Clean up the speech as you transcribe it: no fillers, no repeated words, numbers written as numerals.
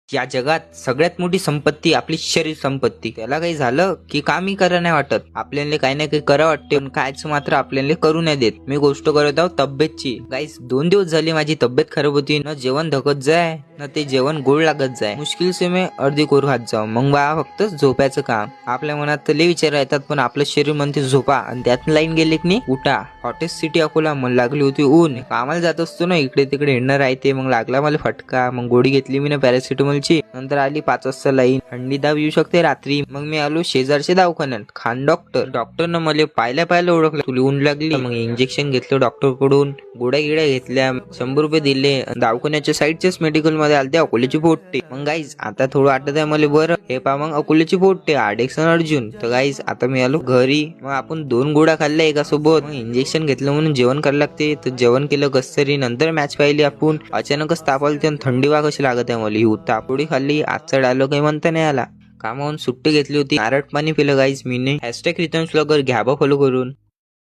या जगात सगळ्यात मोठी संपत्ती आपली शरीर संपत्ती. त्याला काही झालं की कामही करा नाही वाटत. आपल्याला काही ना काही करा वाटते, पण कायच मात्र आपल्याला करू नाही देत. मी गोष्ट करत आहोत तब्येतची. गाईस 2 दिवस झाली माझी तब्येत खराब होती. न जेवण धकत जाय न ते जेवण गोड लागत जाय. मुश्किल से मी अर्धी कोर खात जाऊ. मग बा फक्त झोपायचं काम. आपल्या मनात तर लय विचार येतात, पण आपलं शरीर म्हणते झोपा, आणि त्यात लाईन गेली की नाही उठा. Hottest city Akola. मला लागली होती ऊन. कामाला जात असतो ना, इकडे तिकडे हिंडणं राहते. मग लागला मला फटका. मग गोळी घेतली मी ना पॅरासिटामॉलची. नंतर आली 5 वाजता लाईन. थंडी दाब येऊ शकते रात्री. मग मी आलो शेजारच्या दवाखान्यात. खान डॉक्टरनं मला पाहिल्या ओळखलं. तुला ऊन लागली. मग इंजेक्शन घेतलं डॉक्टर कडून. गोळ्या गिळ्या घेतल्या. 100 रुपये दिले. दवाखान्याच्या साईडच्याच मेडिकल मध्ये आलते अकोल्याची पोट्टे. मग गाईज आता थोडं वाटत आहे मला बरं. हे पा मग अकोल्याची पोट्टे आडेक्सन अर्जुन. तर गाईज आता मी आलो घरी. मग आपण 2 गोळ्या खाल्ल्या एका सोबत. मग इंजेक्शन घेतलं म्हणून जेवण करायला लागते. तर जेवण केलं कस तरी. नंतर मॅच पाहिली आपण. अचानकच ताप आली आणि थंडी वा कशी लागत आहे मला. ही तापोडी खाल्ली. आजचा डायलॉग काही म्हणता नाही आला. कामावरून सुट्टी घेतली होती. नारळ पाणी पिलं गाईज मीने. # रिटर्न ब्लॉगर घ्या फॉलो करून.